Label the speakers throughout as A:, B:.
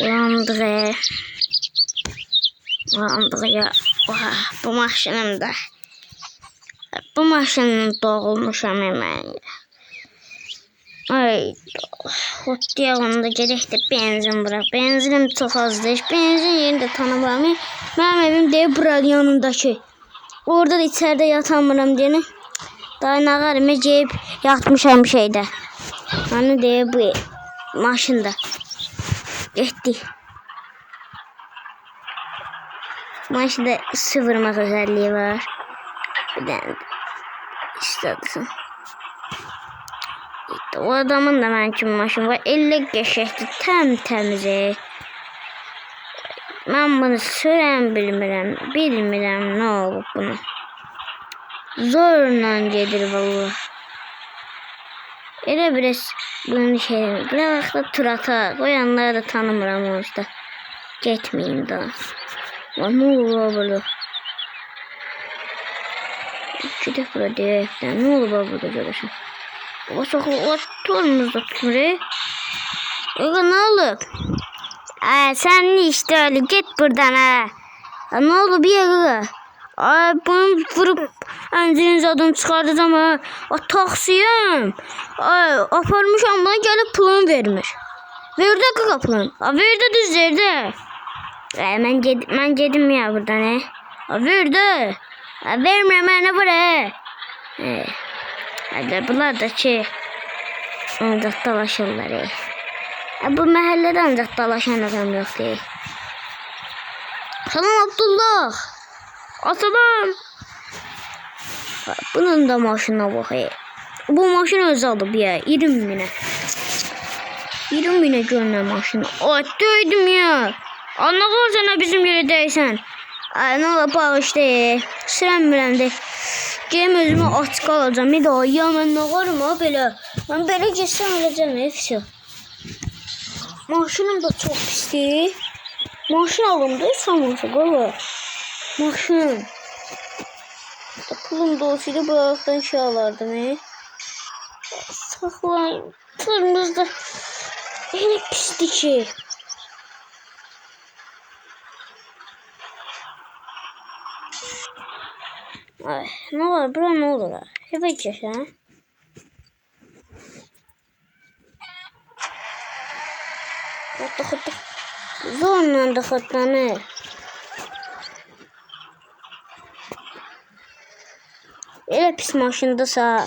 A: Uyandık. Uyandık ya. Oha, bu maşınımda. Bu maşının doğulmuşam hemen. Ay, hotdiyağında gedək də benzin bırak. Benzinim çox azdır. Benzin yerini də tanımıram. Mənim evim deyib buranın yanındakı. Orada da içeride yatamıram deyəni. Daha nağarımı geyib yatmışam şeydə. Hani deyib bu maşında. Getdik. Maşında sıvırmaq özelliği var. Bir dənə istədirsən. O adamın da mənim kimi maşın var. 50 qəşəkdir, təmiz. Mən bunu sürəm bilmirəm nə olub buna. Zorla gedir vallahi. Elə biraz bunun şeyini. Bir vaxtda turata qoyanları da tanımıram orada. Getməyim daha. Ne olur böyle? Gidip bura deyəkdən. Ne olur burada görürsən? O çok torunuzda tutmur. Oğlum ne olur? Sen işte öyle git buradan ha. Ne olur bir yere? Ay bunu vurup enzinin adını çıkartacağım ha. O taksiyim. Ay aparmışam bana gelip pulunu vermiş. Verdi kapının. Verdi düz verdi. Ben gedim ya buradan he. Verdi. Vermiyorum bana buraya. Hadi bunlar da ki ancak dalaşırlar. Bu mahallede ancak dalaşan adam yok değil. Salam Abdullah. Asalam. Bunun da maşına bak. Bu maşın öz alıb ya. 20 bine. 20 bine görünən maşını. Ay döydüm ya. Anlaqarsana bizim yere deysən. Ay ne ola bağışdı. Sürəm de. Gem özümü açıq alacağım. Bir daha ya mən nə varım ha belə. Mən belə geçsəm öləcəm hepsi. Maşınım da çok pisdir. Maşın alımda sanmışım qala. Maşın. Pulum da olsaydı bu araqdan şey alardım. Saxlayın. Tırmızda. Elə pisdir ki. Ay, ne var? Bura ne olur? Hep geçer ha? Xıttı. Zorla da xıtlanır. Elə pis maşındasa.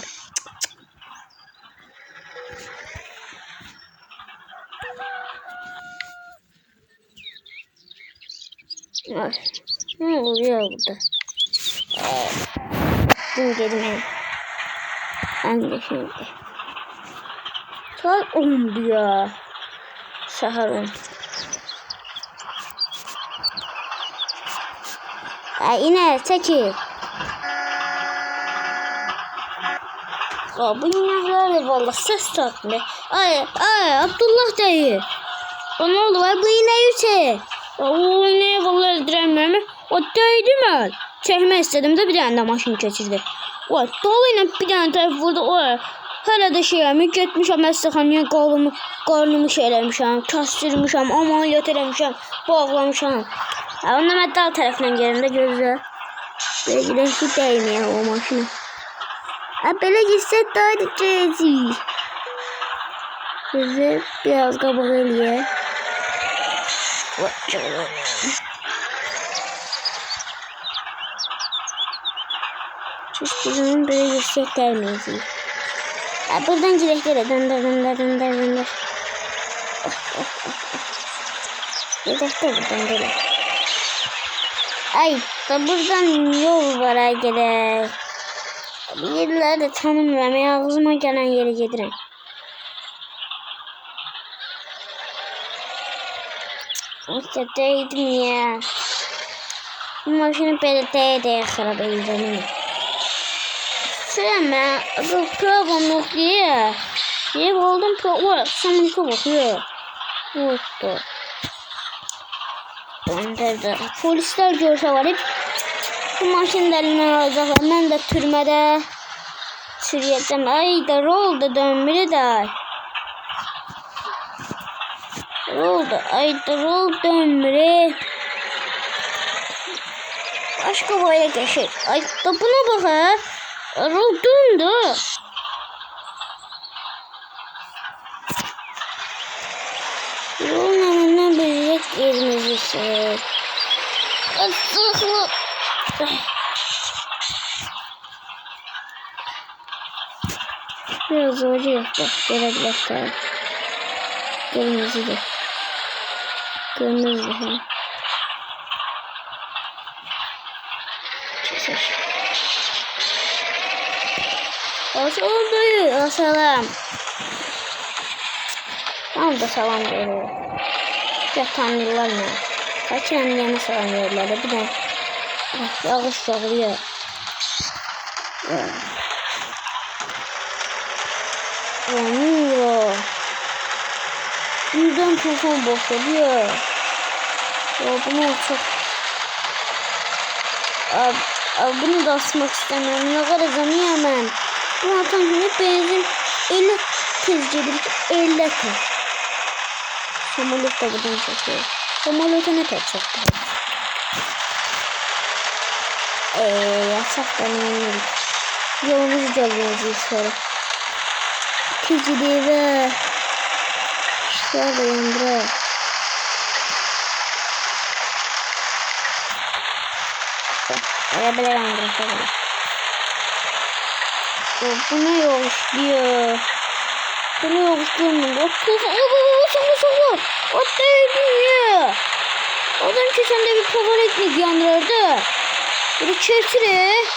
A: Ay, ne oluyor burada? Dün gelmeyeyim. Ben de şimdi. Saat 10'du ya. Sahar 10. Yine çekil. Bu inekler vallahi ses tatlı. Ay Abdullah dayı. Ne oldu var bu ineği çek. O ineği vallahi öldüremiyorum. O döydü mü? Çekmek istedim de bir tane de maşın geçirdi. O doluyla bir tane taraf vurdu. O hala da şeyimi getmişəm həstəxanaya qarnımı şeyləmişəm, kəstirmişəm, ameliyat eləmişəm, bağlamışam. Onda mən dal tərəfindən gəlimdə gözlə. Belə ki dəyməyəm o maşına. Belə gitsə daha da gəzik. Gözlə biraz qabaq eləyək. Çüşküzünün böyle yüksek gelmeyeceği. Buradan gidelim. Döndür. Bir dakika buradan böyle. Ay da buradan yol var ay gerek. Yerlerde tanımıyorum. Ağzıma gelen yere getireyim. İşte değdim ya. Bu maşını böyle değdi xarab edeceğim. Süreme. Bu problem yok diye. Niye oldum problem? Sanırım ki bakıyor. Unuttu. Döndürdü. Polisler görse var hep. Bu maşını elinden alacaklar. Ben de türmede sürüyeceğim. Ay da rol da dönmeli de. Rol da ayda rol dönmüre. Başka boya geçer. Ay da buna bak ha. Rol döndü. Rolun önünden bir yerimizi Asıklı. Biraz acı yok. Bak görebilirler. Kırmızı da. Kırmızı da. Keser. Asıl dayı. Asalam. Tam da salam veriyor. Yatanlılar mı? Kaçan yana salam verirler. Bir de yağış yağıyor. Yanıyor. Birden telefon boşalıyor. Ya bunu çok... Bunu da asmak istemiyorum. Ne kadar zanıyor hemen. Bu atan günü benzin 50 kez gelir. 50 kez. Samolyot da buradan çekiyor. Samolyota ne pek çok güzel. Yasak da ne olur. Yolumuzu görmeyeceğiz sonra. Tecrübe ve işler de yandıra. Arabada yandıra falan. Bu ne yol diyor. Bu ne yol diyor mu? Soğuk. O değilim ya. Adam keçende bir pavan ekmek yandırırdı. Bunu çektirip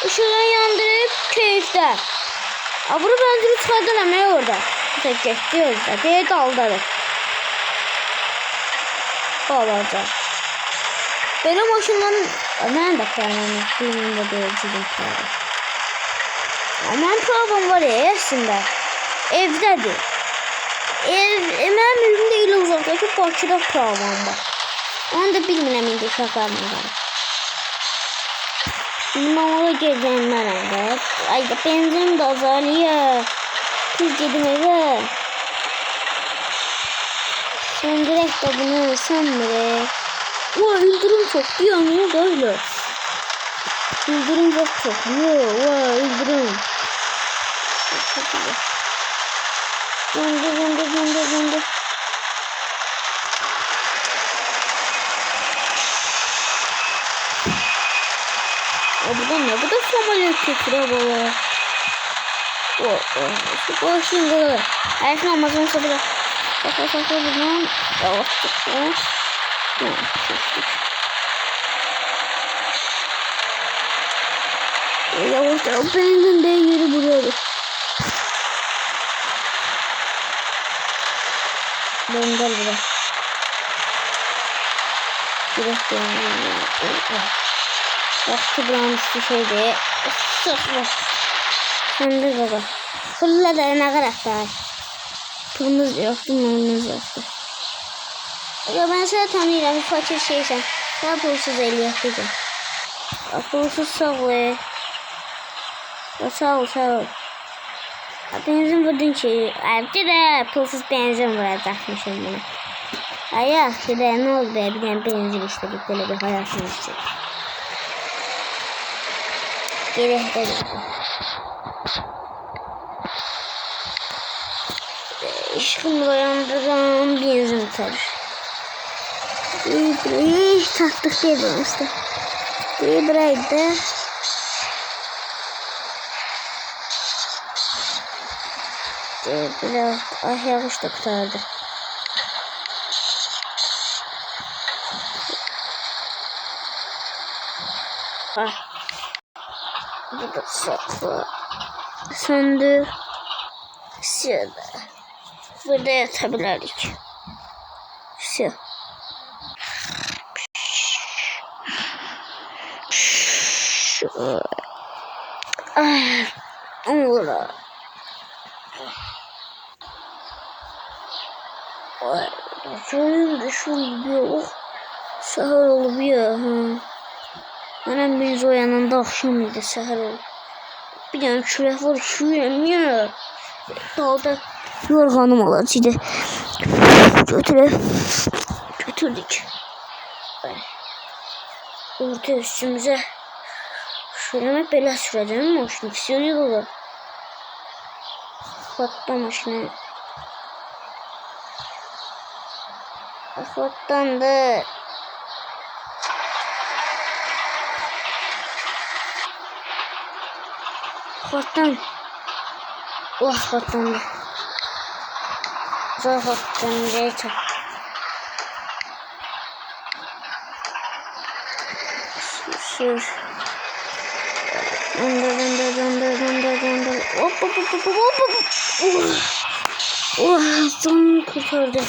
A: ışığı yandırıp keyifler. Bunu benzeri çıkardan emeği orada. Tek geçti orada. Diye daldadı. Olacak. Benim hoşumdan ben de kararım. Filminde böylecidim kararım. Aman problem var ya aslında. Evdedir. Hemen evimde ile uzaktaki Bakıda problem var. Onu da bilmirəm indi şakarmadan. Mamalı gezenlerinde. Ay da benzin de azalıyor. Kız gedim eve. Sen direkt de bunu sanmıyor. Vay yıldırım çok diyor mu böyle. Yıldırım çok diyor. Vay yıldırım. Döndü. Bu da ne? Bu da samolyot getiriyor baba. Şu başında. Ayakın olmazını sabır. Saka buradan. Yavaş çıkıyor. Yavaş benzin de yeri buluyoruz. Döndür buraya. Direkt döndür. Vakti buranın üstü şeydi. Sıkma. Söndür baba. Fırla da ne kadar daha. Pulumuz yoktu, malımız yoktu. Ya ben sana tanıyorum. Fakir şeysen. Daha pulsuz eli yok dedim. Pulsuz sağ ol. Sağ ol. Benzin vurdun ki. Bir de pulsuz benzin vuracakmışım buna. Ayak bir de ne oldu be? Bir de benzin istedik. Böyle bir hayatını istedik. Gerek de İşkımı uyandıran benzin tabii. İyi taktık diye işte. İyi buraydı. Biraz aşağı uçta kurtardı. Bu da saklı. Söndü. Şurada. Burada yatabilirdik. Şu. Ora. Şöyle bir sahur oluyor. Annem biz o yanında akşamıydı sahur olup. Bir tane çürek var çüremiyor. Dalda yorganım olacağdı. Götürdük. Orta üstümüze. Şöyle belə süreceğim maşını. Sürüyor olur. Hatta maşını. Hattandı. Hattan. Oh hattandı. Zor hattandı. Evet. Sür. Döndür. Hop. Oh, son kurtardı.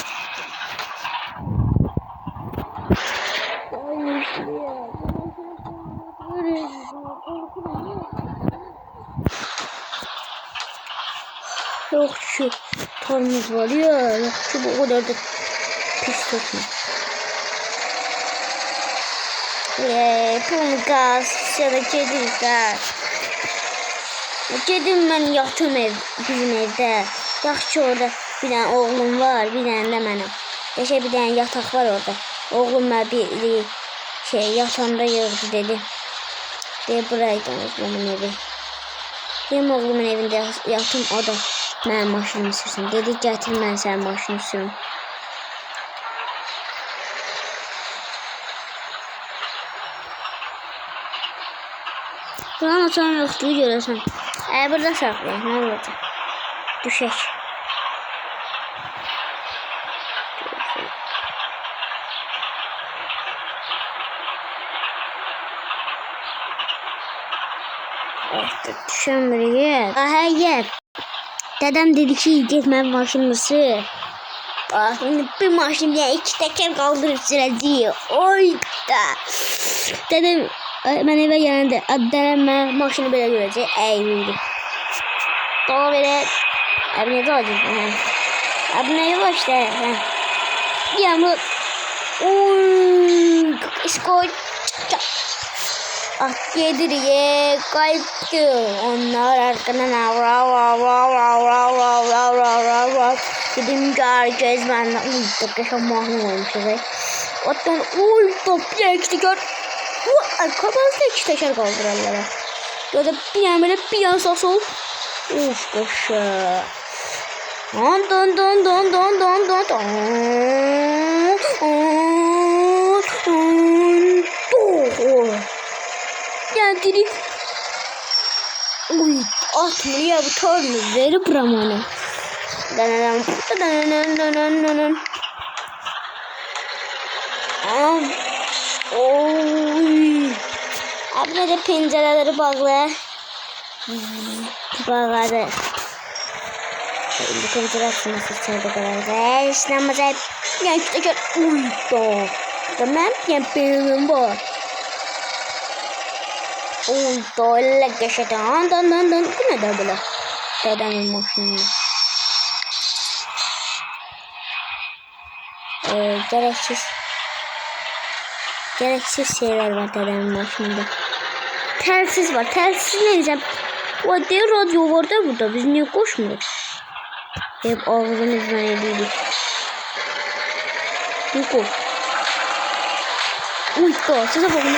A: Yok şu tormuz var ya. Yok şu bu kadar da pis tutma. Bunu gaz ya da kedi gaz. Kedim ben yatım bizim evde. Yaxşı orada bir tane oğlum var, bir tane de mənim. Bir tane yatak var orada. Oğlum ben bir yatanda yığdı dedi. Buraydı oğlumun evi. Benim oğlumun evinde yatım, o da mənim maşınımı sürsün. Dedi getir mən sənin maşını sürüm. Buranın açan yoktu görürsən. Burada saklayın, ne olacak? Düşək. Evet, düşemirik. Hayır. Dedem dedi ki getmə maşınımı sür. Şimdi bir maşın diye 2 teker kaldırıp sürəcəyik. Oy da. Dedem ben eve gelende dedem maşını belə görəcək. Əyriydi. Daha böyle abi ne olacak? Abi ne var işte? Yağmur. İskoç. At yediriye kayıttı. Onlar arkadan dedim ki herkes benden uyuttuk. Yaşamağını olmuş. Ottan uyuttuk. Bir iki teker. Kafasında 2 teker kaldırırlar. Ya da bir yan böyle bir yan sağ sol. Uf koşa. Don. Yani uy atmıyor ya bu torunu veri bramanı. Oy. Abi de pencereleri bağlı. Bağladı. Bu pencere açılması içeride kadar. Ve işlemeze gençlik uydu. Tamam yapıyorum bu. Uydu öyle geçti. Dan. Bu ne de böyle? Dedemin maşını. Gereksiz şeyler var dedemin maşınında. Telsiz var. Telsiz ne diyeceğim? O değil radyo var da burada. Biz niye koşmuyoruz? Hep ağzımızdan yediydik. Yuko. Uyko. Size bakın.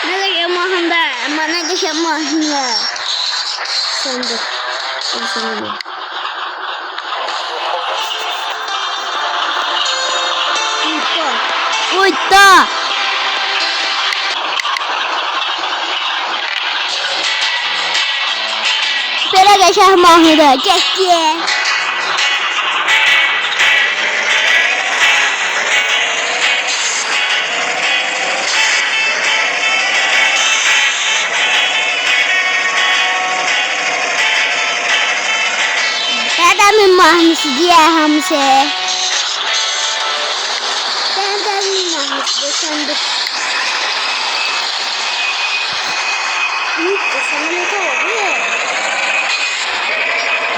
A: Ne de mahında. Ama ne de mahında. Sen de. Sen de. Uyda. Böyle geçer Mahmut'a. Geçti. Dedemin Mahmut'u diye hamse. Sandık. Büyük de sana ne kadar değil.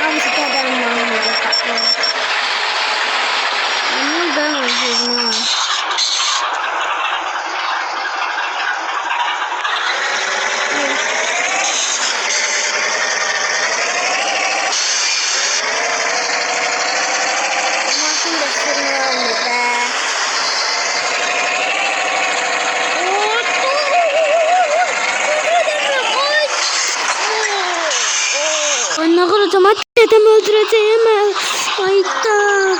A: Hamsi kadar Mahmut'a kaplı. Ama ben özledim ha. Evet. Ne kadar zaman dedemi öldüreceğim. Hayda.